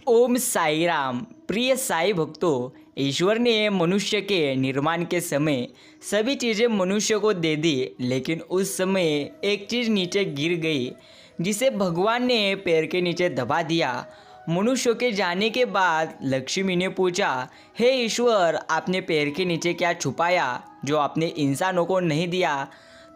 ओम साई राम। प्रिय साई भक्तों, ईश्वर ने मनुष्य के निर्माण के समय सभी चीज़ें मनुष्य को दे दी, लेकिन उस समय एक चीज़ नीचे गिर गई जिसे भगवान ने पैर के नीचे दबा दिया। मनुष्य के जाने के बाद लक्ष्मी ने पूछा, हे ईश्वर, आपने पैर के नीचे क्या छुपाया जो आपने इंसानों को नहीं दिया?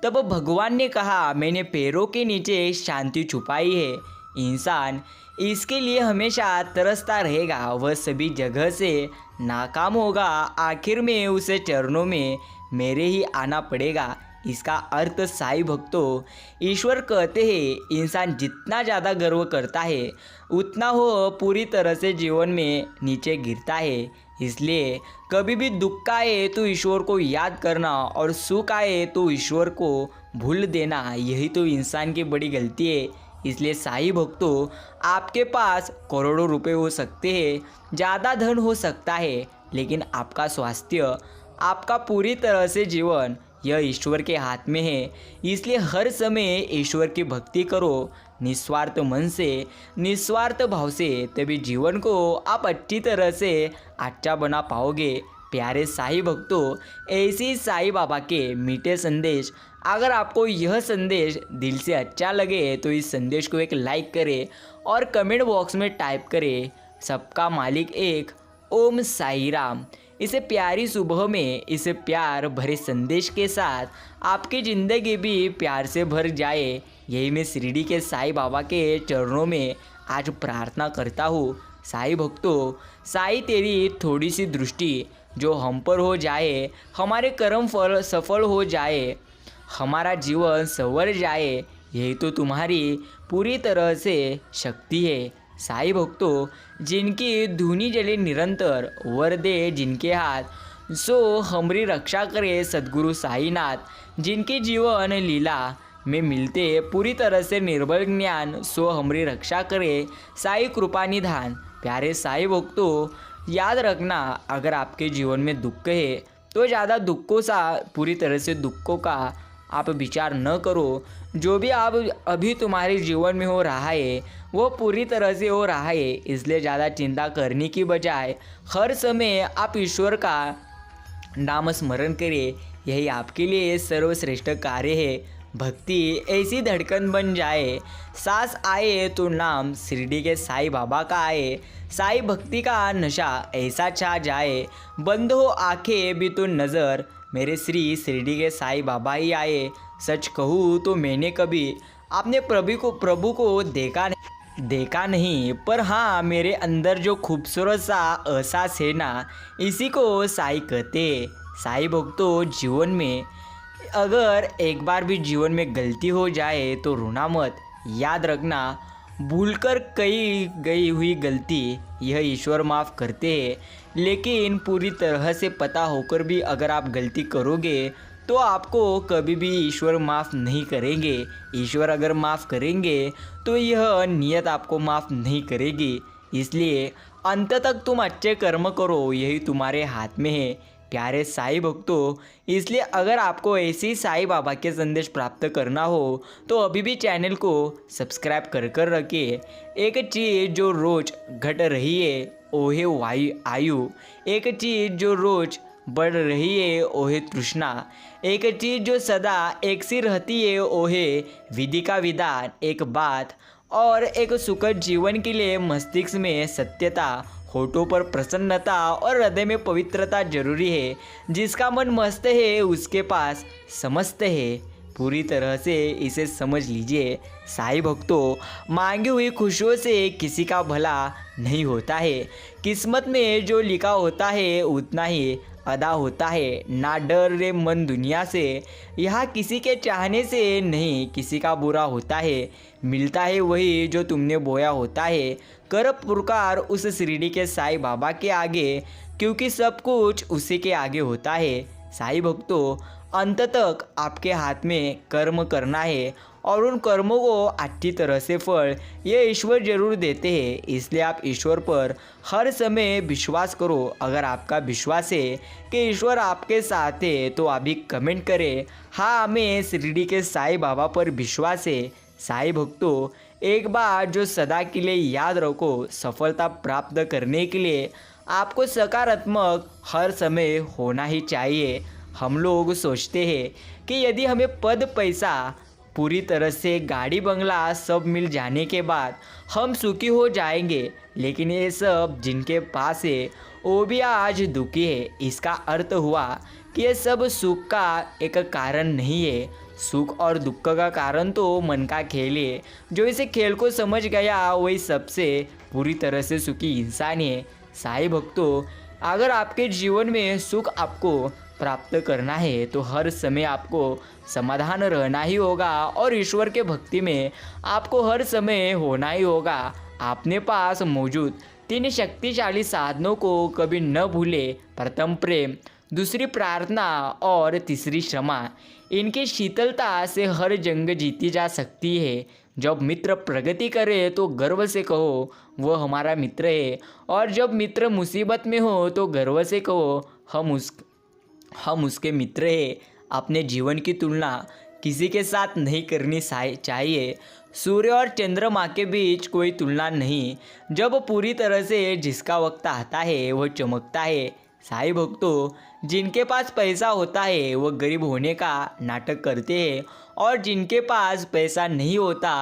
तब भगवान ने कहा, मैंने पैरों के नीचे शांति छुपाई है। इंसान इसके लिए हमेशा तरसता रहेगा, वह सभी जगह से नाकाम होगा, आखिर में उसे चरणों में मेरे ही आना पड़ेगा। इसका अर्थ साई भक्तों, ईश्वर कहते हैं इंसान जितना ज़्यादा गर्व करता है उतना वो पूरी तरह से जीवन में नीचे गिरता है। इसलिए कभी भी दुख आए तो ईश्वर को याद करना और सुख आए तो ईश्वर को भूल देना, यही तो इंसान की बड़ी गलती है। इसलिए साई भक्तों, आपके पास करोड़ों रुपए हो सकते हैं, ज़्यादा धन हो सकता है, लेकिन आपका स्वास्थ्य, आपका पूरी तरह से जीवन, यह ईश्वर के हाथ में है। इसलिए हर समय ईश्वर की भक्ति करो, निस्वार्थ मन से, निस्वार्थ भाव से, तभी जीवन को आप अच्छी तरह से अच्छा बना पाओगे। प्यारे साई भक्तों, ऐसे ही साई बाबा के मीठे संदेश, अगर आपको यह संदेश दिल से अच्छा लगे तो इस संदेश को एक लाइक करें और कमेंट बॉक्स में टाइप करें, सबका मालिक एक, ओम साई राम। इसे प्यारी सुबह में इस प्यार भरे संदेश के साथ आपकी ज़िंदगी भी प्यार से भर जाए, यही मैं शिरडी के साई बाबा के चरणों में आज प्रार्थना करता हूँ। साई भक्तों, साई तेरी थोड़ी सी दृष्टि जो हम पर हो जाए, हमारे कर्म फल सफल हो जाए, हमारा जीवन संवर जाए, यही तो तुम्हारी पूरी तरह से शक्ति है। साई भक्तों, जिनकी धुनी जले निरंतर, वर दे जिनके हाथ, सो हमारी रक्षा करे सद्गुरु साईनाथ। जिनके जीवन लीला में मिलते पूरी तरह से निर्बल ज्ञान, सो हमारी रक्षा करे साई कृपा निधान। प्यारे साई भक्तों, याद रखना, अगर आपके जीवन में दुख है तो ज़्यादा दुखों सा पूरी तरह से दुखों का आप विचार न करो। जो भी आप अभी तुम्हारे जीवन में हो रहा है वो पूरी तरह से हो रहा है, इसलिए ज़्यादा चिंता करने की बजाय हर समय आप ईश्वर का नाम स्मरण करें, यही आपके लिए सर्वश्रेष्ठ कार्य है। भक्ति ऐसी धड़कन बन जाए, सांस आए तो नाम शिरडी के साई बाबा का आए, साई भक्ति का नशा ऐसा छा जाए, बंद हो आंखें भी तो नज़र मेरे श्री शिरडी के साई बाबा ही आए। सच कहूँ तो मैंने कभी अपने प्रभु को देखा नहीं, पर हाँ, मेरे अंदर जो खूबसूरत सा एहसास है ना, इसी को साई कहते। साई भक्तों, जीवन में अगर एक बार भी जीवन में गलती हो जाए तो रोना मत। याद रखना, भूलकर कई गई हुई गलती यह ईश्वर माफ़ करते हैं, लेकिन पूरी तरह से पता होकर भी अगर आप गलती करोगे तो आपको कभी भी ईश्वर माफ़ नहीं करेंगे। ईश्वर अगर माफ़ करेंगे तो यह नियत आपको माफ़ नहीं करेगी। इसलिए अंत तक तुम अच्छे कर्म करो, यही तुम्हारे हाथ में है। प्यारे साई भक्तों, इसलिए अगर आपको ऐसी साई बाबा के संदेश प्राप्त करना हो तो अभी भी चैनल को सब्सक्राइब कर रखिए। एक चीज़ जो रोज़ घट रही है वो है आयु, एक चीज़ जो रोज़ बढ़ रही है वो है तृष्णा, एक चीज़ जो सदा एक सी रहती है वो है विधि का विधान। एक बात और एक सुखद जीवन के लिए मस्तिष्क में सत्यता, होठों पर प्रसन्नता और हृदय में पवित्रता जरूरी है। जिसका मन मस्त है उसके पास समस्त है, पूरी तरह से इसे समझ लीजिए। साई भक्तों, मांगी हुई खुशियों से किसी का भला नहीं होता है, किस्मत में जो लिखा होता है उतना ही अदा होता है। ना डर रे मन दुनिया से, यहाँ किसी के चाहने से नहीं किसी का बुरा होता है, मिलता है वही जो तुमने बोया होता है। कर पुकार उस शिरडी के साई बाबा के आगे, क्योंकि सब कुछ उसी के आगे होता है। साई भक्तों, अंत तक आपके हाथ में कर्म करना है और उन कर्मों को अच्छी तरह से फल ये ईश्वर जरूर देते हैं। इसलिए आप ईश्वर पर हर समय विश्वास करो। अगर आपका विश्वास है कि ईश्वर आपके साथ है तो अभी कमेंट करें, हाँ, हमें शिरडी के साई बाबा पर विश्वास है। साई भक्तों, एक बात जो सदा के लिए याद रखो, सफलता प्राप्त करने के लिए आपको सकारात्मक हर समय होना ही चाहिए। हम लोग सोचते हैं कि यदि हमें पद, पैसा, पूरी तरह से गाड़ी बंगला सब मिल जाने के बाद हम सुखी हो जाएंगे, लेकिन ये सब जिनके पास है वो भी आज दुखी है। इसका अर्थ हुआ कि ये सब सुख का एक कारण नहीं है। सुख और दुख का कारण तो मन का खेल है। जो इसे खेल को समझ गया वही सबसे पूरी तरह से सुखी इंसान है। साईं भक्तों, अगर आपके जीवन में सुख आपको प्राप्त करना है तो हर समय आपको समाधान रहना ही होगा और ईश्वर के भक्ति में आपको हर समय होना ही होगा। अपने पास मौजूद 3 शक्तिशाली साधनों को कभी न भूले। प्रथम प्रेम, दूसरी प्रार्थना और तीसरी क्षमा। इनकी शीतलता से हर जंग जीती जा सकती है। जब मित्र प्रगति करे तो गर्व से कहो वह हमारा मित्र है, और जब मित्र मुसीबत में हो तो गर्व से कहो हम उसके मित्र हैं। अपने जीवन की तुलना किसी के साथ नहीं करनी चाहिए। सूर्य और चंद्रमा के बीच कोई तुलना नहीं। जब पूरी तरह से जिसका वक्त आता है वह चमकता है। साईं भक्तों, जिनके पास पैसा होता है वह गरीब होने का नाटक करते हैं, और जिनके पास पैसा नहीं होता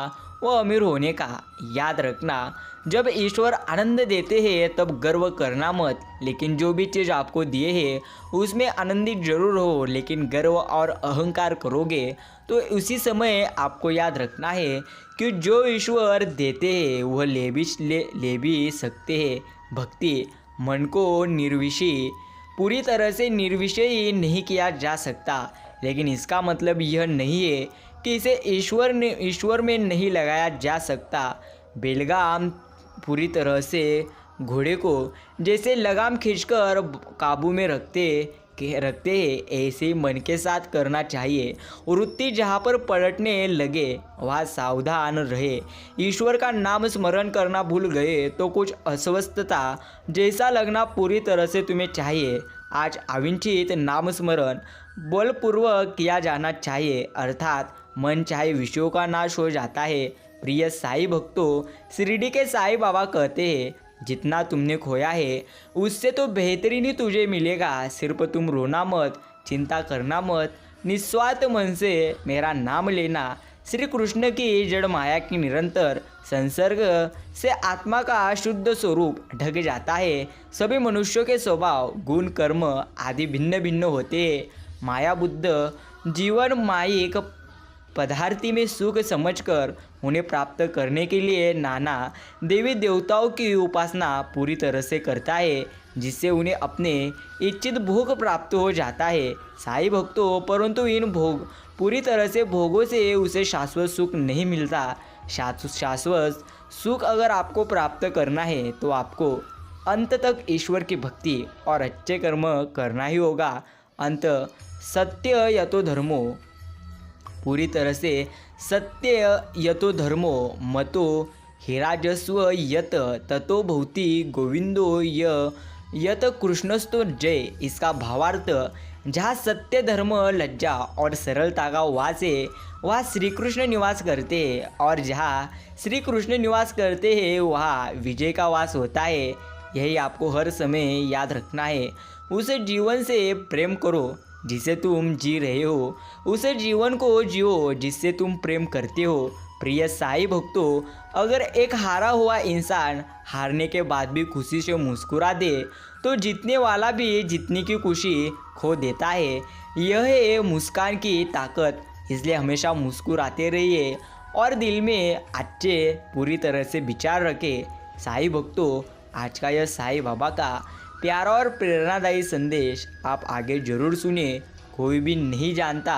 वह अमीर होने का। याद रखना, जब ईश्वर आनंद देते हैं तब गर्व करना मत, लेकिन जो भी चीज़ आपको दिए है उसमें आनंदित जरूर हो। लेकिन गर्व और अहंकार करोगे तो उसी समय आपको याद रखना है कि जो ईश्वर देते हैं वह ले भी सकते हैं। भक्ति मन को पूरी तरह से निर्विषयी नहीं किया जा सकता, लेकिन इसका मतलब यह नहीं है कि इसे ईश्वर में नहीं लगाया जा सकता। बेलगाम पूरी तरह से घोड़े को जैसे लगाम खींचकर काबू में रखते हैं, ऐसे ही मन के साथ करना चाहिए। वृत्ति जहाँ पर पलटने लगे वहाँ सावधान रहे। ईश्वर का नाम स्मरण करना भूल गए तो कुछ अस्वस्थता जैसा लगना पूरी तरह से तुम्हें चाहिए। आज अविचलित नाम स्मरण बलपूर्वक किया जाना चाहिए, अर्थात मन चाहे विषयों का नाश हो जाता है। प्रिय साईं भक्तों, शिरडी के साईं बाबा कहते हैं, जितना तुमने खोया है उससे तो बेहतरीन ही तुझे मिलेगा। सिर्फ तुम रोना मत, चिंता करना मत, निस्वार्थ मन से मेरा नाम लेना। श्री कृष्ण की जड़ माया की निरंतर संसर्ग से आत्मा का शुद्ध स्वरूप ढक जाता है। सभी मनुष्यों के स्वभाव, गुण, कर्म आदि भिन्न भिन्न होते हैं। माया बुद्ध जीवन मायिक पदार्थी में सुख समझकर उन्हें प्राप्त करने के लिए नाना देवी देवताओं की उपासना पूरी तरह से करता है, जिससे उन्हें अपने इच्छित भोग प्राप्त हो जाता है। साईं भक्तों, परंतु इन पूरी तरह से भोगों से उसे शाश्वत सुख नहीं मिलता। शाश्वत सुख अगर आपको प्राप्त करना है तो आपको अंत तक ईश्वर की भक्ति और अच्छे कर्म करना ही होगा। अंत सत्य यतो धर्मो, पूरी तरह से सत्य यतो धर्मो मतो हिराजस्व यत ततो भवति गोविंदो यत कृष्णस्तो जय। इसका भावार्थ, जहाँ सत्य, धर्म, लज्जा और सरलता का वास है वहाँ श्री कृष्ण निवास करते हैं, और जहाँ श्री कृष्ण निवास करते हैं वहाँ विजय का वास होता है। यही आपको हर समय याद रखना है। उस जीवन से प्रेम करो जिसे तुम जी रहे हो, उस जीवन को जियो जिससे तुम प्रेम करते हो। प्रिय साईं भक्तों, अगर एक हारा हुआ इंसान हारने के बाद भी खुशी से मुस्कुरा दे तो जीतने वाला भी जीतने की खुशी खो देता है। यह है मुस्कान की ताकत। इसलिए हमेशा मुस्कुराते रहिए और दिल में अच्छे पूरी तरह से विचार रखें। साईं भक्तों, आज का यह साईं बाबा का प्यारा और प्रेरणादायी संदेश आप आगे जरूर सुने। कोई भी नहीं जानता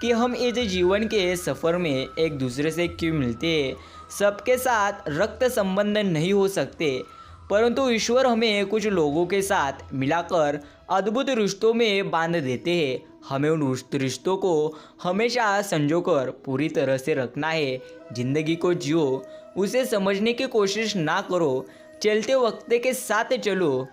कि हम इस जीवन के सफ़र में एक दूसरे से क्यों मिलते हैं। सबके साथ रक्त संबंध नहीं हो सकते, परंतु ईश्वर हमें कुछ लोगों के साथ मिलाकर अद्भुत रिश्तों में बांध देते हैं। हमें उन रिश्तों को हमेशा संजोकर पूरी तरह से रखना है। जिंदगी को जियो, उसे समझने की कोशिश ना करो। चलते वक्त के साथ चलो,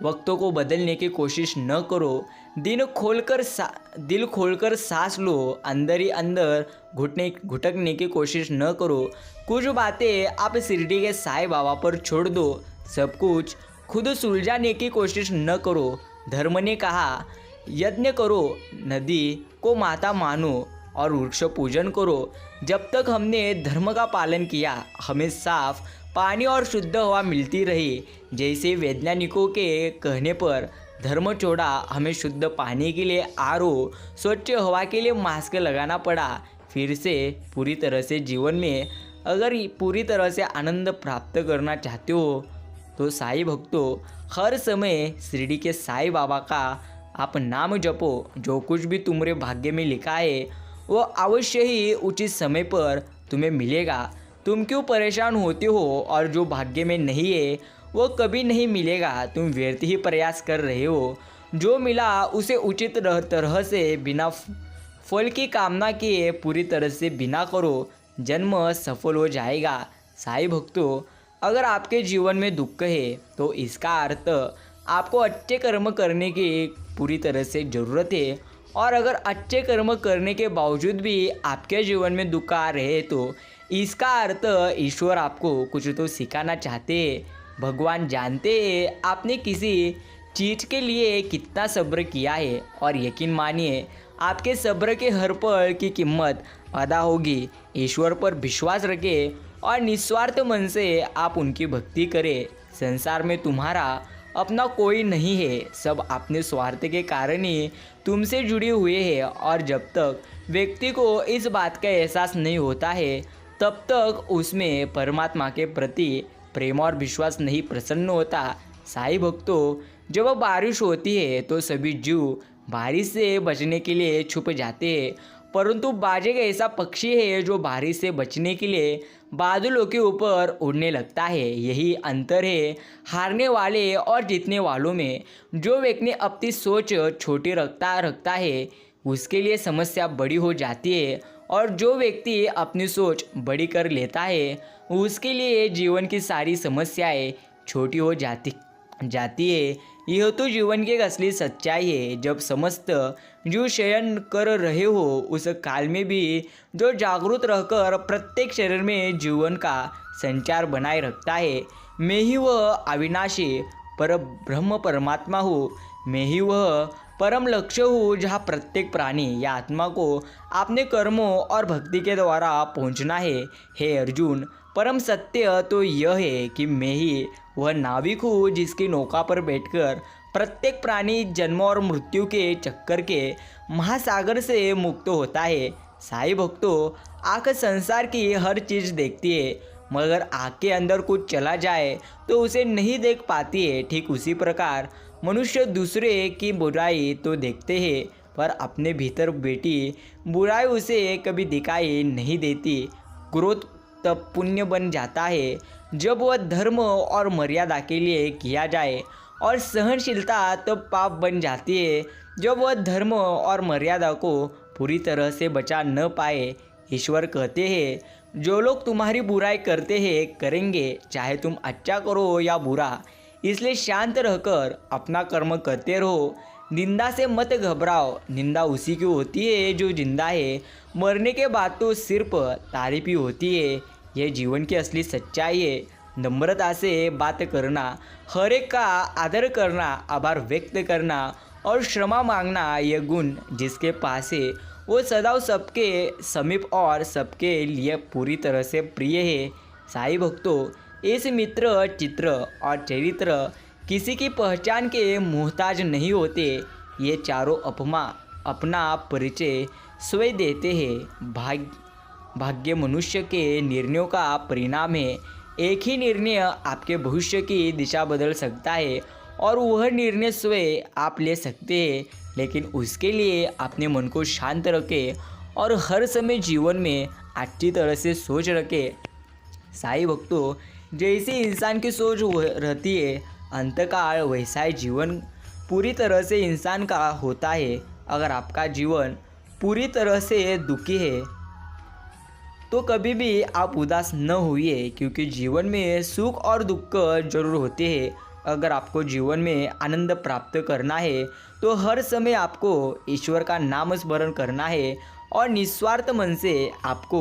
वक्तों को बदलने की कोशिश न करो। दिल खोलकर सांस लो, अंदर ही अंदर घुटकने की कोशिश न करो। कुछ बातें आप शिरडी के साईं बाबा पर छोड़ दो, सब कुछ खुद सुलझाने की कोशिश न करो। धर्म ने कहा, यज्ञ करो, नदी को माता मानो और वृक्ष पूजन करो। जब तक हमने धर्म का पालन किया, हमें साफ पानी और शुद्ध हवा मिलती रही। जैसे वैज्ञानिकों के कहने पर धर्म छोड़ा, हमें शुद्ध पानी के लिए आरओ, स्वच्छ हवा के लिए मास्क लगाना पड़ा। फिर से पूरी तरह से जीवन में अगर पूरी तरह से आनंद प्राप्त करना चाहते हो तो साईं भक्तों, हर समय शिरडी के साईं बाबा का आप नाम जपो। जो कुछ भी तुम्हारे भाग्य में लिखा है वो अवश्य ही उचित समय पर तुम्हें मिलेगा। तुम क्यों परेशान होते हो, और जो भाग्य में नहीं है वो कभी नहीं मिलेगा। तुम व्यर्थ ही प्रयास कर रहे हो। जो मिला उसे उचित तरह से बिना फल की कामना किए पूरी तरह से बिना करो, जन्म सफल हो जाएगा। साईं भक्तों, अगर आपके जीवन में दुख है तो इसका अर्थ आपको अच्छे कर्म करने की पूरी तरह से ज़रूरत है। और अगर अच्छे कर्म करने के बावजूद भी आपके जीवन में दुख आ रहे हैं तो इसका अर्थ ईश्वर आपको कुछ तो सिखाना चाहते हैं। भगवान जानते हैं आपने किसी चीज़ के लिए कितना सब्र किया है, और यकीन मानिए आपके सब्र के हर पल की कीमत अदा होगी। ईश्वर पर विश्वास रखें और निस्वार्थ मन से आप उनकी भक्ति करें। संसार में तुम्हारा अपना कोई नहीं है, सब अपने स्वार्थ के कारण ही तुमसे जुड़े हुए हैं। और जब तक व्यक्ति को इस बात का एहसास नहीं होता है तब तक उसमें परमात्मा के प्रति प्रेम और विश्वास नहीं प्रसन्न होता। साईं भक्तों, जब बारिश होती है तो सभी जीव बारिश से बचने के लिए छुप जाते हैं, परंतु बाज एक ऐसा पक्षी है जो बारिश से बचने के लिए बादलों के ऊपर उड़ने लगता है। यही अंतर है हारने वाले और जीतने वालों में। जो व्यक्ति अपनी सोच छोटी रखता है उसके लिए समस्या बड़ी हो जाती है, और जो व्यक्ति अपनी सोच बड़ी कर लेता है उसके लिए जीवन की सारी समस्याएं छोटी हो जाती है। यह तो जीवन की एक असली सच्चाई है। जब समस्त जो शयन कर रहे हो उस काल में भी जो जागरूक रहकर प्रत्येक शरीर में जीवन का संचार बनाए रखता है, मैं ही वह अविनाशी पर ब्रह्म परमात्मा हूँ। मैं ही वह परम लक्ष्य हूँ जहाँ प्रत्येक प्राणी या आत्मा को अपने कर्मों और भक्ति के द्वारा पहुँचना है। हे अर्जुन, परम सत्य तो यह है कि मैं ही वह नाविक हूँ जिसकी नौका पर बैठकर प्रत्येक प्राणी जन्म और मृत्यु के चक्कर के महासागर से मुक्त होता है। साईं भक्तों, आँख संसार की हर चीज़ देखती है, मगर आँख के अंदर कुछ चला जाए तो उसे नहीं देख पाती है। ठीक उसी प्रकार मनुष्य दूसरे की बुराई तो देखते हैं, पर अपने भीतर बैठी बुराई उसे कभी दिखाई नहीं देती। क्रोध तब पुण्य बन जाता है जब वह धर्म और मर्यादा के लिए किया जाए, और सहनशीलता तब पाप बन जाती है जब वह धर्म और मर्यादा को पूरी तरह से बचा न पाए। ईश्वर कहते हैं, जो लोग तुम्हारी बुराई करते हैं करेंगे, चाहे तुम अच्छा करो या बुरा, इसलिए शांत रहकर अपना कर्म करते रहो। निंदा से मत घबराओ, निंदा उसी की होती है जो जिंदा है। मरने के बाद तो सिर्फ तारीफ ही होती है। यह जीवन की असली सच्चाई है। नम्रता से बात करना, हर एक का आदर करना, आभार व्यक्त करना और क्षमा मांगना, ये गुण जिसके पास है वो सदैव सबके समीप और सबके लिए पूरी तरह से प्रिय है। साईं भक्तों, इस मित्र, चित्र और चरित्र किसी की पहचान के मोहताज नहीं होते। ये चारों अपना परिचय स्वयं देते हैं। भाग्य मनुष्य के निर्णयों का परिणाम है। एक ही निर्णय आपके भविष्य की दिशा बदल सकता है, और वह निर्णय स्वयं आप ले सकते हैं, लेकिन उसके लिए अपने मन को शांत रखें और हर समय जीवन में अच्छी तरह से सोच रखें। साईं भक्तों, जैसी इंसान की सोच रहती है अंतकाल वैसा ही जीवन पूरी तरह से इंसान का होता है। अगर आपका जीवन पूरी तरह से दुखी है तो कभी भी आप उदास न होइए, क्योंकि जीवन में सुख और दुख जरूर होते हैं, अगर आपको जीवन में आनंद प्राप्त करना है तो हर समय आपको ईश्वर का नाम स्मरण करना है और निस्वार्थ मन से आपको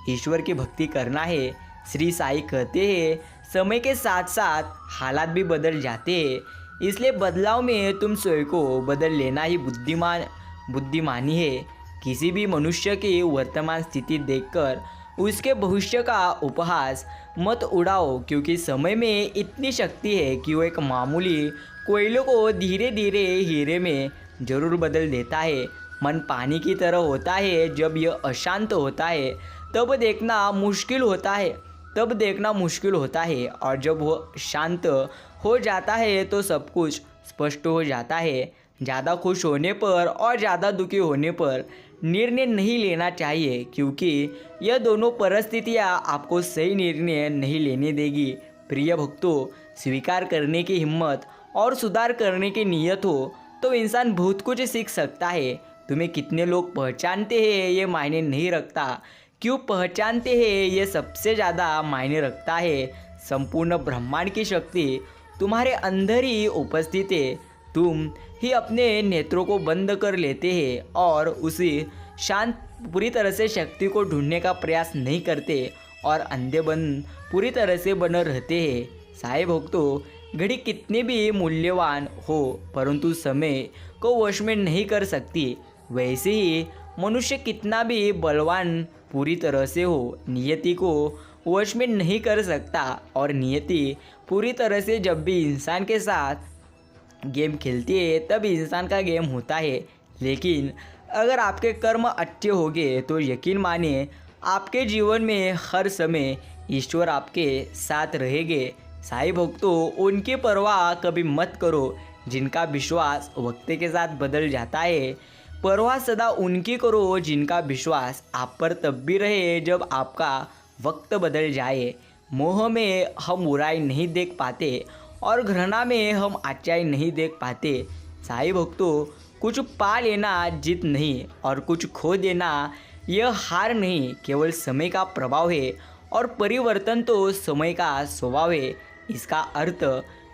ईश्वर की भक्ति करना है। श्री साईं कहते हैं समय के साथ साथ हालात भी बदल जाते हैं, इसलिए बदलाव में तुम स्वयं को बदल लेना ही बुद्धिमानी है। किसी भी मनुष्य की वर्तमान स्थिति देखकर उसके भविष्य का उपहास मत उड़ाओ, क्योंकि समय में इतनी शक्ति है कि वो एक मामूली कोयले को धीरे धीरे हीरे में जरूर बदल देता है। मन पानी की तरह होता है, जब यह अशांत होता है तब देखना मुश्किल होता है और जब वह शांत हो जाता है तो सब कुछ स्पष्ट हो जाता है। ज़्यादा खुश होने पर और ज़्यादा दुखी होने पर निर्णय नहीं लेना चाहिए, क्योंकि यह दोनों परिस्थितियाँ आपको सही निर्णय नहीं लेने देगी। प्रिय भक्तों, स्वीकार करने की हिम्मत और सुधार करने की नीयत हो तो इंसान बहुत कुछ सीख सकता है। तुम्हें कितने लोग पहचानते हैं ये मायने नहीं रखता, क्यों पहचानते हैं ये सबसे ज़्यादा मायने रखता है। संपूर्ण ब्रह्मांड की शक्ति तुम्हारे अंदर ही उपस्थित है। तुम ही अपने नेत्रों को बंद कर लेते हैं और उसी शांत पूरी तरह से शक्ति को ढूंढने का प्रयास नहीं करते और अंधे बंद पूरी तरह से बने रहते हैं। साईं भक्तों, घड़ी कितनी भी मूल्यवान हो परंतु समय को वश में नहीं कर सकती, वैसे ही मनुष्य कितना भी बलवान पूरी तरह से हो नियति को वश में नहीं कर सकता। और नियति पूरी तरह से जब भी इंसान के साथ गेम खेलती है तब इंसान का गेम होता है। लेकिन अगर आपके कर्म अच्छे होंगे तो यकीन मानिए आपके जीवन में हर समय ईश्वर आपके साथ रहेंगे। साईं भक्तों, उनकी परवाह कभी मत करो जिनका विश्वास वक्त के साथ बदल जाता है। परवाह सदा उनकी करो जिनका विश्वास आप पर तब भी रहे जब आपका वक्त बदल जाए। मोह में हम बुराई नहीं देख पाते और घृणा में हम अच्छाई नहीं देख पाते। साईं भक्तों, कुछ पा लेना जीत नहीं और कुछ खो देना यह हार नहीं, केवल समय का प्रभाव है और परिवर्तन तो समय का स्वभाव है। इसका अर्थ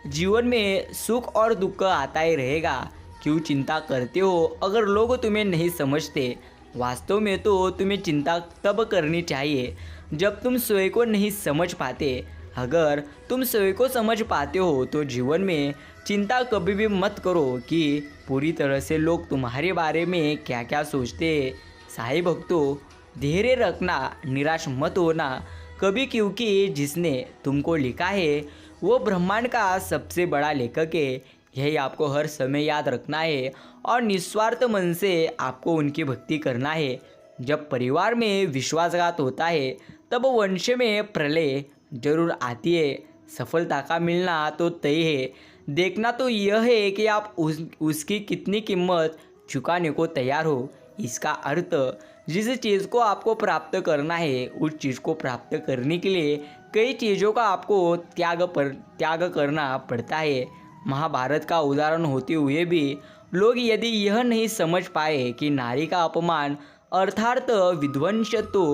जीवन में सुख और दुख आता ही रहेगा। क्यों चिंता करते हो अगर लोग तुम्हें नहीं समझते? वास्तव में तो तुम्हें चिंता तब करनी चाहिए जब तुम स्वयं को नहीं समझ पाते। अगर तुम स्वयं को समझ पाते हो तो जीवन में चिंता कभी भी मत करो कि पूरी तरह से लोग तुम्हारे बारे में क्या क्या सोचते हैं। साईं भक्तों, धैर्य रखना, निराश मत होना कभी, क्योंकि जिसने तुमको लिखा है वो ब्रह्मांड का सबसे बड़ा लेखक है। यही आपको हर समय याद रखना है और निस्वार्थ मन से आपको उनकी भक्ति करना है। जब परिवार में विश्वासघात होता है तब वंश में प्रलय जरूर आती है। सफलता का मिलना तो तय है, देखना तो यह है कि आप उसकी कितनी कीमत चुकाने को तैयार हो। इसका अर्थ जिस चीज़ को आपको प्राप्त करना है उस चीज़ को प्राप्त करने के लिए कई चीज़ों का आपको त्याग करना पड़ता है। महाभारत का उदाहरण होते हुए भी लोग यदि यह नहीं समझ पाए कि नारी का अपमान अर्थात विध्वंस तो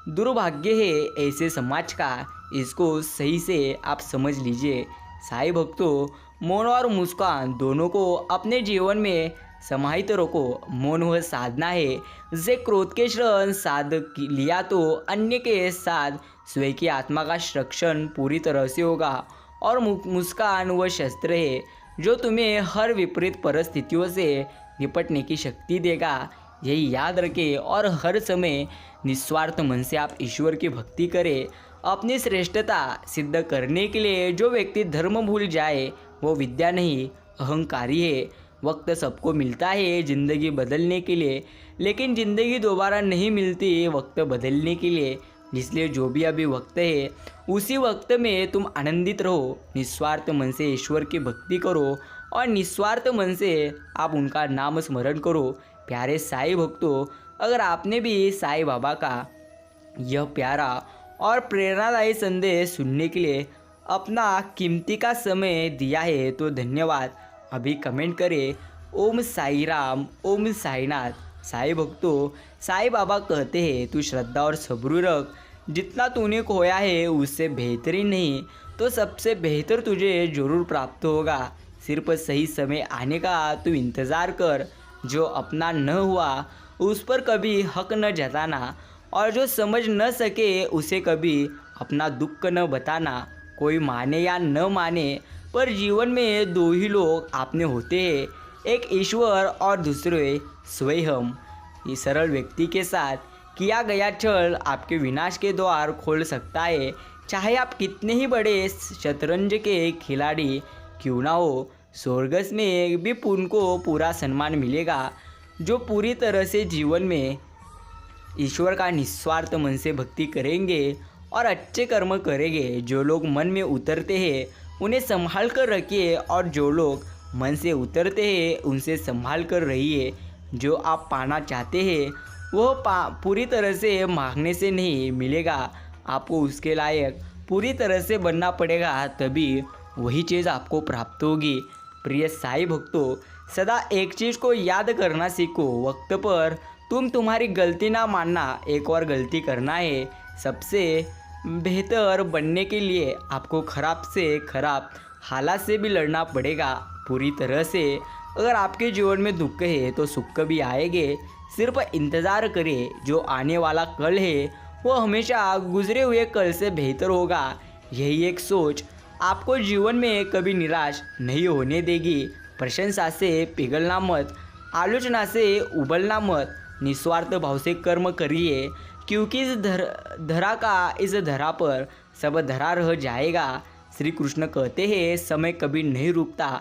दुर्भाग्य है ऐसे समाज का, इसको सही से आप समझ लीजिए। साईं भक्तों, मौन और मुस्कान दोनों को अपने जीवन में समाहित रखो। मौन वह साधना है जिसे क्रोध के क्षण साध लिया तो अन्य के साथ स्वयं की आत्मा का रक्षण पूरी तरह से होगा। और मुस्कान वह शस्त्र है जो तुम्हें हर विपरीत परिस्थितियों से निपटने की शक्ति देगा। यही याद रखें और हर समय निस्वार्थ मन से आप ईश्वर की भक्ति करें। अपनी श्रेष्ठता सिद्ध करने के लिए जो व्यक्ति धर्म भूल जाए वो विद्या नहीं अहंकारी है। वक्त सबको मिलता है ज़िंदगी बदलने के लिए, लेकिन ज़िंदगी दोबारा नहीं मिलती वक्त बदलने के लिए। इसलिए जो भी अभी वक्त है उसी वक्त में तुम आनंदित रहो। निस्वार्थ मन से ईश्वर की भक्ति करो और निस्वार्थ मन से आप उनका नाम स्मरण करो। प्यारे साईं भक्तों, अगर आपने भी साईं बाबा का यह प्यारा और प्रेरणादायी संदेश सुनने के लिए अपना कीमती का समय दिया है तो धन्यवाद। अभी कमेंट करें ओम साई राम, ओम साईनाथ। साईं भक्तों, साईं बाबा कहते हैं तू श्रद्धा और सब्र रख, जितना तूने खोया है उससे बेहतरीन नहीं तो सबसे बेहतर तुझे ज़रूर प्राप्त होगा। सिर्फ सही समय आने का तू इंतज़ार कर। जो अपना न हुआ उस पर कभी हक न जताना, और जो समझ न सके उसे कभी अपना दुख न बताना। कोई माने या न माने, पर जीवन में दो ही लोग आपने होते हैं, एक ईश्वर और दूसरे स्वयं। इस सरल व्यक्ति के साथ किया गया छल आपके विनाश के द्वार खोल सकता है। चाहे आप कितने ही बड़े शतरंज के खिलाड़ी क्यों ना हो, स्वर्ग में भी उनको पूरा सम्मान मिलेगा। जो पूरी तरह से जीवन में ईश्वर का निस्वार्थ मन से भक्ति करेंगे और अच्छे कर्म करेंगे। जो लोग मन में उतरते हैं उन्हें संभाल कर रखिए, और जो लोग मन से उतरते हैं उनसे संभाल कर रहिए। जो आप पाना चाहते हैं वह पूरी तरह से मांगने से नहीं मिलेगा, आपको उसके लायक पूरी तरह से बनना पड़ेगा, तभी वही चीज़ आपको प्राप्त होगी। प्रिय साईं भक्तों, सदा एक चीज़ को याद करना सीखो, वक्त पर तुम्हारी गलती ना मानना, एक और गलती करना है। सबसे बेहतर बनने के लिए आपको खराब से खराब हालात से भी लड़ना पड़ेगा पूरी तरह से। अगर आपके जीवन में दुख है तो सुख भी आएंगे, सिर्फ इंतज़ार करें। जो आने वाला कल है वो हमेशा गुजरे हुए कल से बेहतर होगा। यही एक सोच आपको जीवन में कभी निराश नहीं होने देगी। प्रशंसा से पिघलना मत, आलोचना से उबलना मत, निस्वार्थ भाव से कर्म करिए, क्योंकि इस धरा पर सब धरा रह जाएगा। श्री कृष्ण कहते हैं समय कभी नहीं रुकता।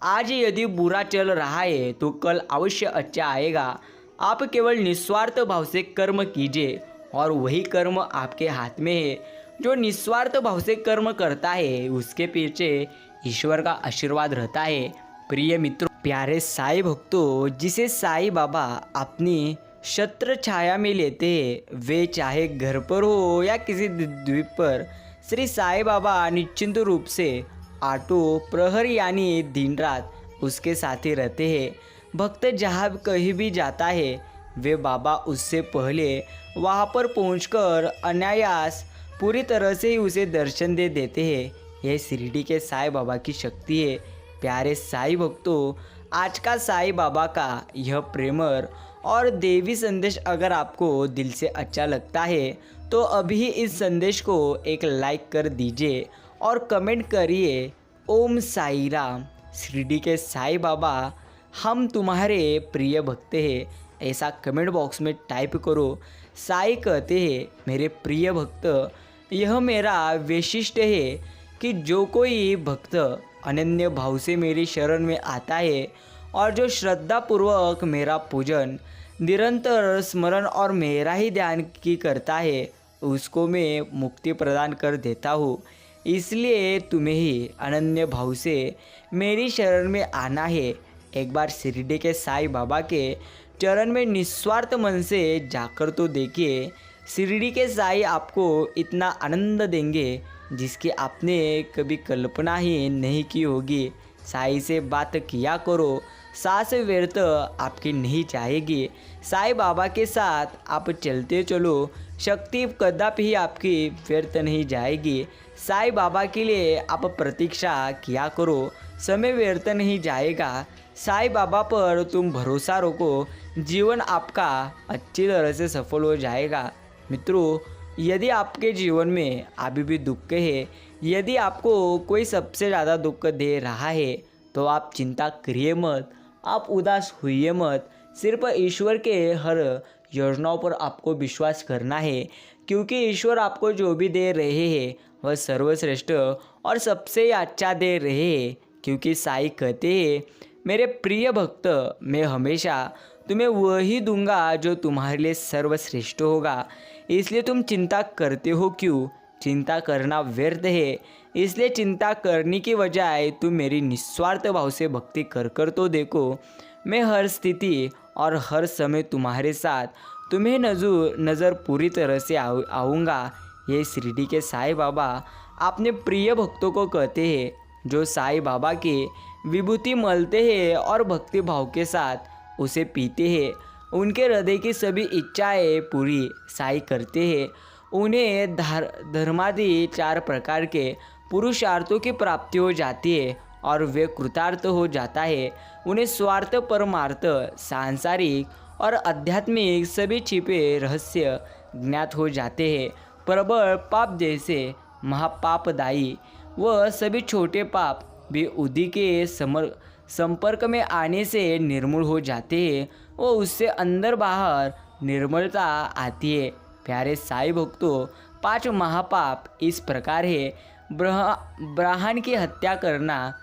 आज यदि बुरा चल रहा है तो कल अवश्य अच्छा आएगा। आप केवल निस्वार्थ भाव से कर्म कीजिए और वही कर्म आपके हाथ में है। जो निस्वार्थ भाव से कर्म करता है उसके पीछे ईश्वर का आशीर्वाद रहता है। प्रिय मित्रों, प्यारे साईं भक्तों, जिसे साईं बाबा अपनी छत्र छाया में लेते हैं, वे चाहे घर पर हो या किसी द्वीप पर, श्री साईं बाबा निश्चिंत रूप से आठों प्रहर यानी दिन रात उसके साथ ही रहते हैं। भक्त जहाँ कहीं भी जाता है वे बाबा उससे पहले वहाँ पर पहुंचकर अनायास पूरी तरह से ही उसे दर्शन दे देते हैं। यह शिरडी के साईं बाबा की शक्ति है। प्यारे साईं भक्तों, आज का साईं बाबा का यह प्रेमर और देवी संदेश अगर आपको दिल से अच्छा लगता है तो अभी इस संदेश को एक लाइक कर दीजिए और कमेंट करिए ओम साई राम। शिरडी के साईं बाबा हम तुम्हारे प्रिय भक्त हैं, ऐसा कमेंट बॉक्स में टाइप करो। साईं कहते हैं मेरे प्रिय भक्त, यह मेरा वैशिष्ट्य है कि जो कोई भक्त अनन्य भाव से मेरी शरण में आता है और जो श्रद्धापूर्वक मेरा पूजन निरंतर स्मरण और मेरा ही ध्यान की करता है, उसको मैं मुक्ति प्रदान कर देता हूँ। इसलिए तुम्हें ही अनन्य भाव से मेरी शरण में आना है। एक बार शिरडी के साईं बाबा के चरण में निस्वार्थ मन से जाकर तो देखिए। शिरडी के साईं आपको इतना आनंद देंगे जिसकी आपने कभी कल्पना ही नहीं की होगी। साईं से बात किया करो, सांस व्यर्थ आपकी नहीं जाएगी। साईं बाबा के साथ आप चलते चलो, शक्ति कदापि ही आपकी व्यर्थ नहीं जाएगी। साईं बाबा के लिए आप प्रतीक्षा किया करो, समय व्यर्थ नहीं जाएगा। साईं बाबा पर तुम भरोसा रखो, जीवन आपका अच्छी तरह से सफल हो जाएगा। मित्रों, यदि आपके जीवन में अभी भी दुख है, यदि आपको कोई सबसे ज़्यादा दुख दे रहा है, तो आप चिंता करिए मत, आप उदास होइए मत। सिर्फ ईश्वर के हर योजनाओं पर आपको विश्वास करना है, क्योंकि ईश्वर आपको जो भी दे रहे हैं वह सर्वश्रेष्ठ और सबसे अच्छा दे रहे हैं। क्योंकि साईं कहते हैं मेरे प्रिय भक्त, मैं हमेशा तुम्हें वही दूंगा जो तुम्हारे लिए सर्वश्रेष्ठ होगा। इसलिए तुम चिंता करते हो क्यों? चिंता करना व्यर्थ है। इसलिए चिंता करने की बजाय तुम मेरी निस्वार्थ भाव से भक्ति कर तो देखो। मैं हर स्थिति और हर समय तुम्हारे साथ, तुम्हें नज़र पूरी तरह से आऊँगा। ये शिरडी के साईं बाबा अपने प्रिय भक्तों को कहते हैं, जो साईं बाबा की विभूति मलते हैं और भक्ति भाव के साथ उसे पीते हैं, उनके हृदय की सभी इच्छाएं पूरी साईं करते हैं। उन्हें धर्मादि 4 प्रकार के पुरुषार्थों की प्राप्ति हो जाती है और वे कृतार्थ हो जाता है। उन्हें स्वार्थ, परमार्थ, सांसारिक और आध्यात्मिक सभी छिपे रहस्य ज्ञात हो जाते हैं। प्रबल पाप जैसे महापापदायी व सभी छोटे पाप भी उदी के संपर्क में आने से निर्मूल हो जाते हैं व उससे अंदर बाहर निर्मलता आती है। प्यारे साईं भक्तों, 5 महापाप इस प्रकार है: ब्राह्मण की हत्या करना,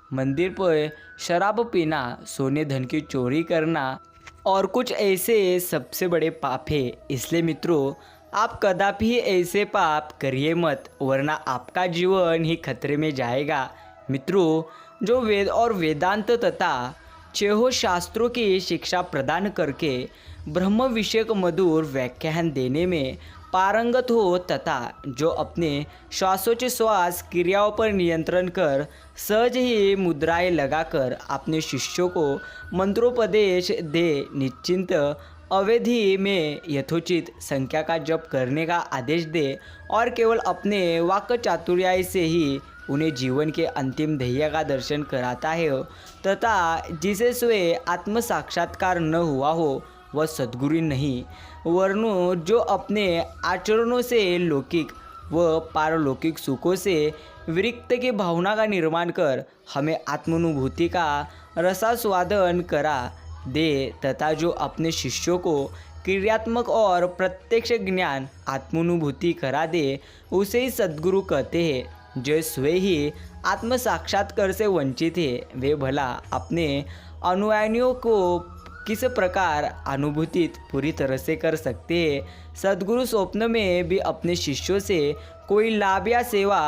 मंदिर पर शराब पीना, सोने धन की चोरी करना और कुछ ऐसे सबसे बड़े पाप है। इसलिए मित्रों, आप कदापि ऐसे पाप करिए मत, वरना आपका जीवन ही खतरे में जाएगा। मित्रों, जो वेद और वेदांत तथा 6 शास्त्रों की शिक्षा प्रदान करके ब्रह्म विषयक मधुर व्याख्यान देने में पारंगत हो तथा जो अपने श्वासोच्छ्वास क्रियाओं पर नियंत्रण कर सहज ही मुद्राएं लगाकर अपने शिष्यों को मंत्रोपदेश दे, निश्चिंत अवधि में यथोचित संख्या का जप करने का आदेश दे और केवल अपने वाक् चातुर्य से ही उन्हें जीवन के अंतिम ध्येय का दर्शन कराता है तथा जिसे स्वयं आत्म साक्षात्कार न हुआ हो वह सद्गुरु नहीं, वरनु जो अपने आचरणों से लौकिक व पारलौकिक सुखों से विरक्त की भावना का निर्माण कर हमें आत्मानुभूति का रसास्वादन करा दे तथा जो अपने शिष्यों को क्रियात्मक और प्रत्यक्ष ज्ञान आत्मानुभूति करा दे, उसे ही सद्गुरु कहते हैं। जो स्वयं ही आत्म साक्षात्कार से वंचित है, वे भला अपने अनुयायियों को किस प्रकार अनुभूतित पूरी तरह से कर सकते हैं। सद्गुरु स्वप्न में भी अपने शिष्यों से कोई लाभ या सेवा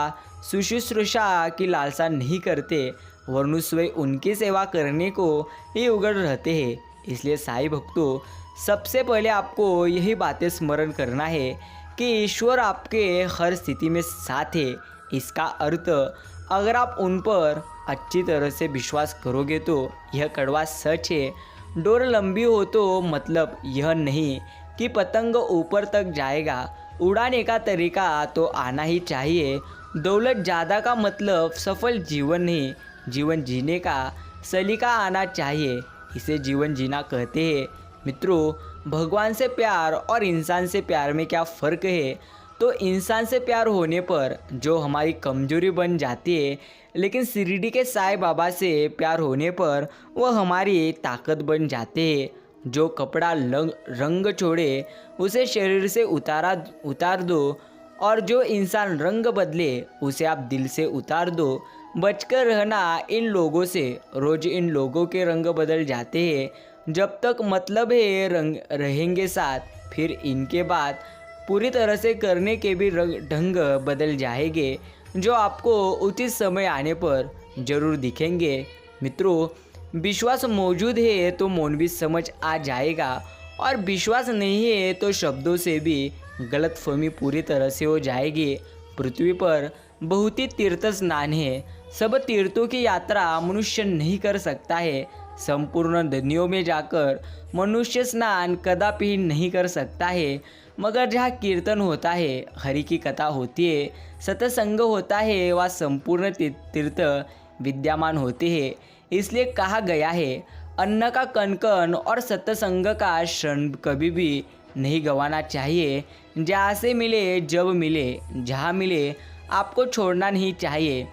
शुश्रूषा की लालसा नहीं करते, वरनु स्वयं उनकी सेवा करने को ही उगड़ रहते हैं। इसलिए साईं भक्तों, सबसे पहले आपको यही बातें स्मरण करना है कि ईश्वर आपके हर स्थिति में साथ है। इसका अर्थ अगर आप उन पर अच्छी तरह से विश्वास करोगे तो यह कड़वा सच है। डोर लंबी हो तो मतलब यह नहीं कि पतंग ऊपर तक जाएगा, उड़ाने का तरीका तो आना ही चाहिए। दौलत ज़्यादा का मतलब सफल जीवन नहीं, जीवन जीने का सलीका आना चाहिए, इसे जीवन जीना कहते हैं। मित्रों, भगवान से प्यार और इंसान से प्यार में क्या फ़र्क है? तो इंसान से प्यार होने पर जो हमारी कमजोरी बन जाती है, लेकिन शिरडी के साईं बाबा से प्यार होने पर वह हमारी ताकत बन जाते हैं। जो कपड़ा रंग छोड़े उसे शरीर से उतार दो और जो इंसान रंग बदले उसे आप दिल से उतार दो। बचकर रहना इन लोगों से। रोज इन लोगों के रंग बदल जाते हैं। जब तक मतलब है रंग रहेंगे साथ, फिर इनके बाद पूरी तरह से करने के भी ढंग बदल जाएंगे, जो आपको उचित समय आने पर जरूर दिखेंगे। मित्रों, विश्वास मौजूद है तो मौन भी समझ आ जाएगा और विश्वास नहीं है तो शब्दों से भी गलतफहमी पूरी तरह से हो जाएगी। पृथ्वी पर बहुत ही तीर्थ स्नान है, सब तीर्थों की यात्रा मनुष्य नहीं कर सकता है। संपूर्ण नदियों में जाकर मनुष्य स्नान कदापि नहीं कर सकता है, मगर जहाँ कीर्तन होता है, हरि की कथा होती है, सत्संग होता है, वह संपूर्ण तीर्थ विद्यमान होते हैं। इसलिए कहा गया है, अन्न का कण और सत्संग का क्षण कभी भी नहीं गंवाना चाहिए। जहाँ से मिले, जब मिले, जहाँ मिले, आपको छोड़ना नहीं चाहिए।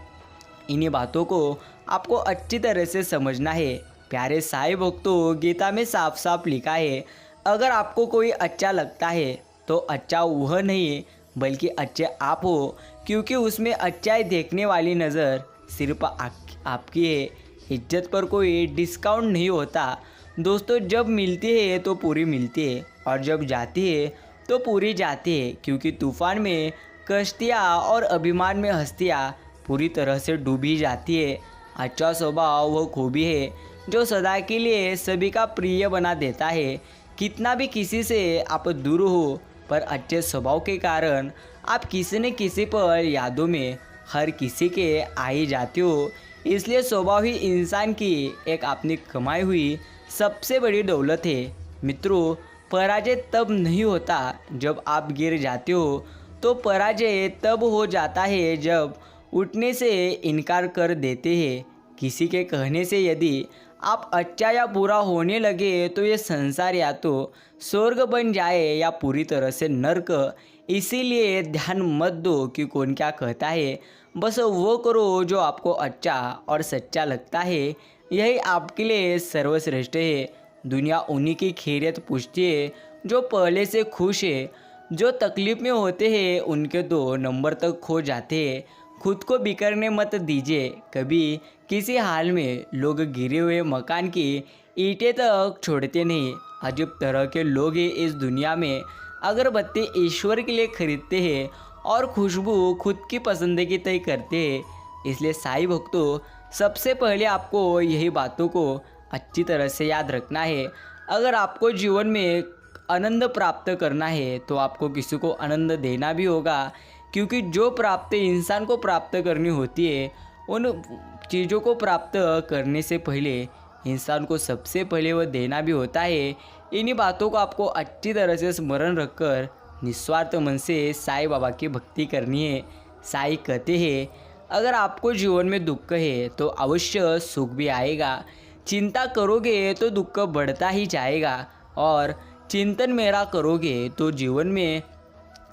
इन्हीं बातों को आपको अच्छी तरह से समझना है। प्यारे साईं भक्तों, गीता में साफ साफ लिखा है, अगर आपको कोई अच्छा लगता है तो अच्छा वह नहीं बल्कि अच्छे आप हो, क्योंकि उसमें अच्छाई देखने वाली नज़र सिर्फ आपकी है। इज्जत पर कोई डिस्काउंट नहीं होता। दोस्तों, जब मिलती है तो पूरी मिलती है और जब जाती है तो पूरी जाती है, क्योंकि तूफान में कश्तियाँ और अभिमान में हस्तियाँ पूरी तरह से डूबी जाती है। अच्छा स्वभाव वह खूबी है जो सदा के लिए सभी का प्रिय बना देता है। कितना भी किसी से आप दूर हो, पर अच्छे स्वभाव के कारण आप किसी न किसी पर यादों में हर किसी के आ ही जाते हो। इसलिए स्वभाव ही इंसान की एक अपनी कमाई हुई सबसे बड़ी दौलत है। मित्रों, पराजय तब नहीं होता जब आप गिर जाते हो, तो पराजय तब हो जाता है जब उठने से इनकार कर देते हैं। किसी के कहने से यदि आप अच्छा या बुरा होने लगे तो ये संसार या तो स्वर्ग बन जाए या पूरी तरह से नर्क। इसीलिए ध्यान मत दो कि कौन क्या कहता है, बस वो करो जो आपको अच्छा और सच्चा लगता है। यही आपके लिए सर्वश्रेष्ठ है। दुनिया उन्हीं की खैरियत पूछती है जो पहले से खुश है। जो तकलीफ़ में होते हैं उनके तो नंबर तक खो जाते हैं। खुद को बिखरने मत दीजिए कभी किसी हाल में। लोग गिरे हुए मकान की ईंटें तक छोड़ते नहीं। अजीब तरह के लोग हैं इस दुनिया में। अगरबत्ती ईश्वर के लिए खरीदते हैं और खुशबू खुद की पसंद की तय करते हैं। इसलिए साईं भक्तों, सबसे पहले आपको यही बातों को अच्छी तरह से याद रखना है। अगर आपको जीवन में आनंद प्राप्त करना है तो आपको किसी को आनंद देना भी होगा, क्योंकि जो प्राप्ति इंसान को प्राप्त करनी होती है उन चीज़ों को प्राप्त करने से पहले इंसान को सबसे पहले वह देना भी होता है। इन्हीं बातों को आपको अच्छी तरह से स्मरण रखकर निस्वार्थ मन से साईं बाबा की भक्ति करनी है। साईं कहते हैं, अगर आपको जीवन में दुख है तो अवश्य सुख भी आएगा। चिंता करोगे तो दुख बढ़ता ही जाएगा और चिंतन मेरा करोगे तो जीवन में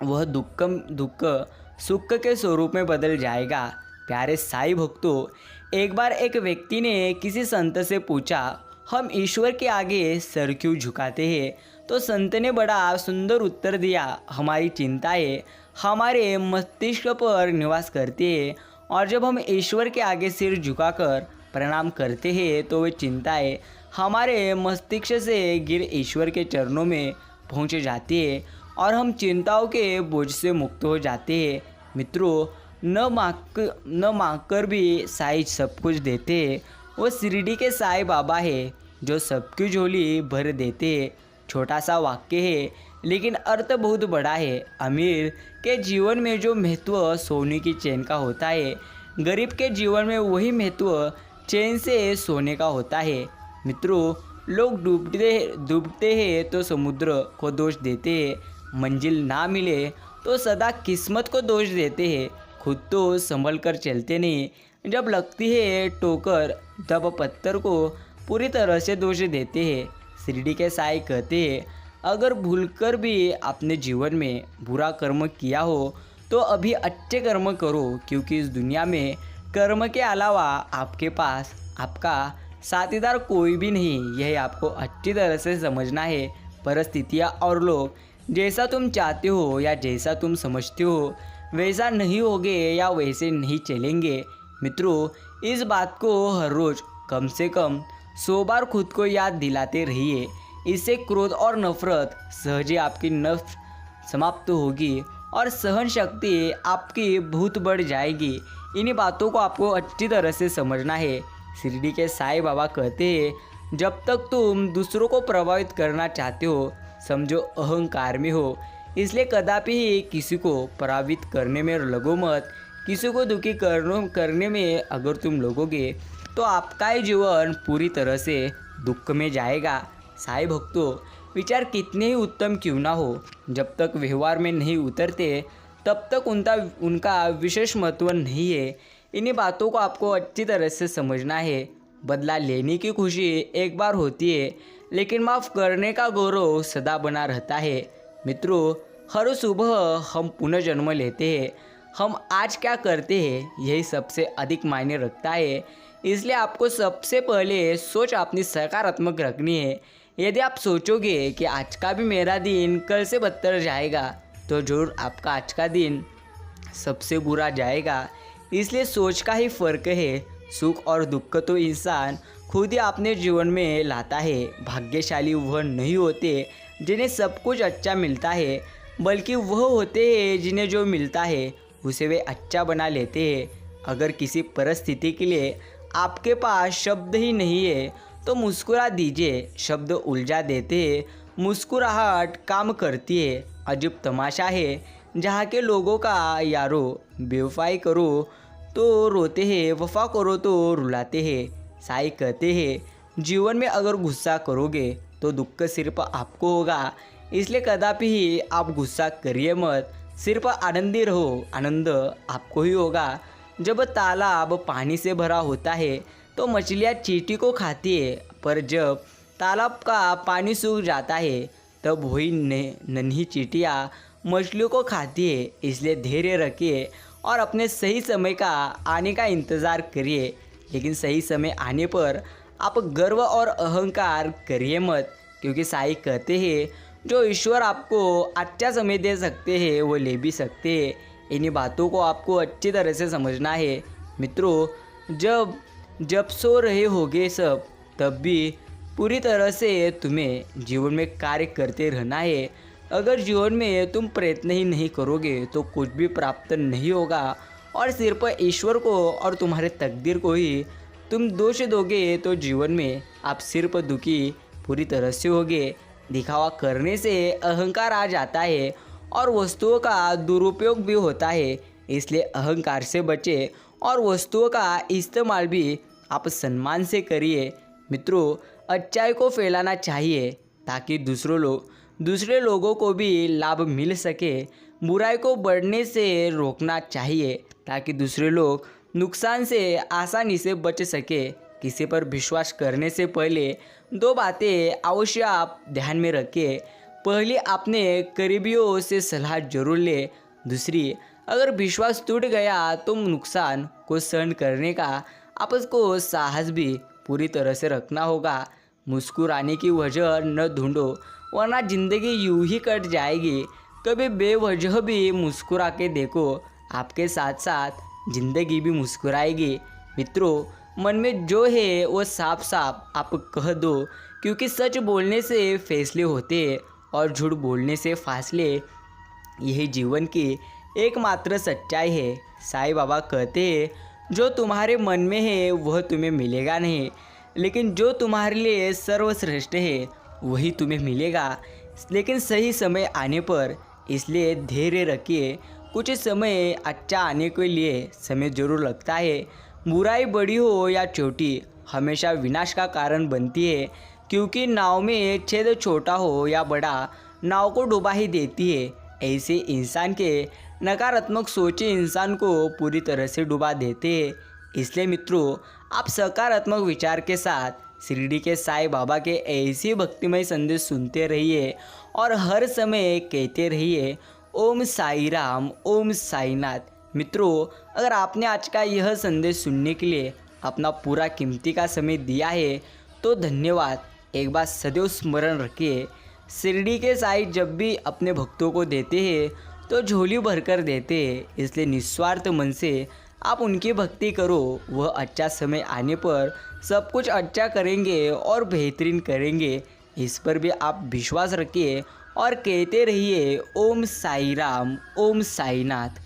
वह दुख सुख के स्वरूप में बदल जाएगा। प्यारे साईं भक्तों, एक बार एक व्यक्ति ने किसी संत से पूछा, हम ईश्वर के आगे सर क्यों झुकाते हैं? तो संत ने बड़ा सुंदर उत्तर दिया, हमारी चिंताएं हमारे मस्तिष्क पर निवास करती है और जब हम ईश्वर के आगे सिर झुकाकर प्रणाम करते हैं तो वे चिंताएं हमारे मस्तिष्क से गिर ईश्वर के चरणों में पहुंच जाती है और हम चिंताओं के बोझ से मुक्त हो जाते हैं। मित्रों, न मांगकर भी साईं सब कुछ देते हैं। वो शिरडी के साईं बाबा है जो सबकी झोली भर देते हैं। छोटा सा वाक्य है लेकिन अर्थ बहुत बड़ा है। अमीर के जीवन में जो महत्व सोने की चैन का होता है, गरीब के जीवन में वही महत्व चैन से सोने का होता है। मित्रों, लोग डूबते हैं तो समुद्र को दोष देते हैं, मंजिल ना मिले तो सदा किस्मत को दोष देते हैं, खुद तो संभल कर चलते नहीं। जब लगती है ठोकर तब पत्थर को पूरी तरह से दोष देते हैं। शिरडी के साईं कहते हैं, अगर भूलकर भी आपने जीवन में बुरा कर्म किया हो तो अभी अच्छे कर्म करो, क्योंकि इस दुनिया में कर्म के अलावा आपके पास आपका साथीदार कोई भी नहीं। यह आपको अच्छी तरह से समझना है। परिस्थितियाँ और लोग जैसा तुम चाहते हो या जैसा तुम समझते हो वैसा नहीं होगे या वैसे नहीं चलेंगे। मित्रों, इस बात को हर रोज़ कम से कम 100 बार खुद को याद दिलाते रहिए। इससे क्रोध और नफरत सहज ही आपकी नफ्स समाप्त होगी और सहन शक्ति आपकी बहुत बढ़ जाएगी। इन्हीं बातों को आपको अच्छी तरह से समझना है। शिरडी के साईं बाबा कहते हैं, जब तक तुम दूसरों को प्रभावित करना चाहते हो समझो अहंकार में हो। इसलिए कदापि ही किसी को प्रभावित करने में लगो मत। किसी को दुखी करने में अगर तुम लगोगे तो आपका ही जीवन पूरी तरह से दुख में जाएगा। साईं भक्तों, विचार कितने ही उत्तम क्यों ना हो, जब तक व्यवहार में नहीं उतरते तब तक उनका विशेष महत्व नहीं है। इन्हीं बातों को आपको अच्छी तरह से समझना है। बदला लेने की खुशी एक बार होती है, लेकिन माफ़ करने का गौरव सदा बना रहता है। मित्रों, हर सुबह हम पुनर्जन्म लेते हैं। हम आज क्या करते हैं यही सबसे अधिक मायने रखता है। इसलिए आपको सबसे पहले सोच अपनी सकारात्मक रखनी है। यदि आप सोचोगे कि आज का भी मेरा दिन कल से बदतर जाएगा तो जरूर आपका आज का दिन सबसे बुरा जाएगा। इसलिए सोच का ही फ़र्क है। सुख और दुख तो इंसान खुद ही अपने जीवन में लाता है। भाग्यशाली वह नहीं होते जिन्हें सब कुछ अच्छा मिलता है, बल्कि वह होते हैं जिन्हें जो मिलता है उसे वे अच्छा बना लेते हैं। अगर किसी परिस्थिति के लिए आपके पास शब्द ही नहीं है तो मुस्कुरा दीजिए। शब्द उलझा देते हैं, मुस्कुराहट काम करती है। अजीब तमाशा है जहाँ के लोगों का यारो बेवफाई करो तो रोते हैं, वफा करो तो रुलाते हैं। साईं कहते हैं, जीवन में अगर गुस्सा करोगे तो दुख सिर्फ आपको होगा। इसलिए कदापि ही आप गुस्सा करिए मत। सिर्फ आनंदी रहो, आनंद आपको ही होगा। जब तालाब पानी से भरा होता है तो मछलियाँ चींटी को खाती है, पर जब तालाब का पानी सूख जाता है तब वही नन्ही चींटियाँ मछलियों को खाती है। इसलिए धैर्य रखिए और अपने सही समय का आने का इंतज़ार करिए, लेकिन सही समय आने पर आप गर्व और अहंकार करिए मत, क्योंकि साईं कहते हैं जो ईश्वर आपको अच्छा समय दे सकते हैं वो ले भी सकते हैं। इन्हीं बातों को आपको अच्छी तरह से समझना है। मित्रों, जब सो रहे होगे सब, तब भी पूरी तरह से तुम्हें जीवन में कार्य करते रहना है। अगर जीवन में तुम प्रयत्न ही नहीं करोगे तो कुछ भी प्राप्त नहीं होगा और सिर्फ ईश्वर को और तुम्हारे तकदीर को ही तुम दोष दोगे तो जीवन में आप सिर्फ दुखी पूरी तरह से होगे। दिखावा करने से अहंकार आ जाता है और वस्तुओं का दुरुपयोग भी होता है, इसलिए अहंकार से बचे और वस्तुओं का इस्तेमाल भी आप सम्मान से करिए। मित्रों, अच्छाई को फैलाना चाहिए ताकि दूसरे लोगों को भी लाभ मिल सके। बुराई को बढ़ने से रोकना चाहिए ताकि दूसरे लोग नुकसान से आसानी से बच सके। किसी पर विश्वास करने से पहले दो बातें अवश्य आप ध्यान में रखें। पहली, अपने करीबियों से सलाह जरूर लें। दूसरी, अगर विश्वास टूट गया तो नुकसान को सहन करने का आपको साहस भी पूरी तरह से रखना होगा। मुस्कुराने की वजह न ढूंढो, वरना ज़िंदगी यूं ही कट जाएगी। कभी बेवजह भी मुस्कुरा के देखो, आपके साथ साथ ज़िंदगी भी मुस्कुराएगी। मित्रों, मन में जो है वो साफ साफ आप कह दो, क्योंकि सच बोलने से फैसले होते हैं और झूठ बोलने से फासले। यही जीवन की एकमात्र सच्चाई है। साईं बाबा कहते हैं जो तुम्हारे मन में है वह तुम्हें मिलेगा नहीं, लेकिन जो तुम्हारे लिए सर्वश्रेष्ठ है वही तुम्हें मिलेगा, लेकिन सही समय आने पर। इसलिए धैर्य रखिए। कुछ समय अच्छा आने के लिए समय जरूर लगता है। बुराई बड़ी हो या छोटी हमेशा विनाश का कारण बनती है, क्योंकि नाव में छेद छोटा हो या बड़ा नाव को डुबा ही देती है। ऐसे इंसान के नकारात्मक सोचे इंसान को पूरी तरह से डुबा देते हैं। इसलिए मित्रों, आप सकारात्मक विचार के साथ शिरडी के साईं बाबा के ऐसे भक्तिमय संदेश सुनते रहिए और हर समय कहते रहिए ओम साई राम, ओम साईनाथ। मित्रों, अगर आपने आज का यह संदेश सुनने के लिए अपना पूरा कीमती का समय दिया है तो धन्यवाद। एक बात सदैव स्मरण रखिए, शिरडी के साईं जब भी अपने भक्तों को देते हैं तो झोली भरकर देते हैं। इसलिए निस्वार्थ मन से आप उनकी भक्ति करो। वह अच्छा समय आने पर सब कुछ अच्छा करेंगे और बेहतरीन करेंगे। इस पर भी आप विश्वास रखिए और कहते रहिए ओम साई राम, ओम साईनाथ।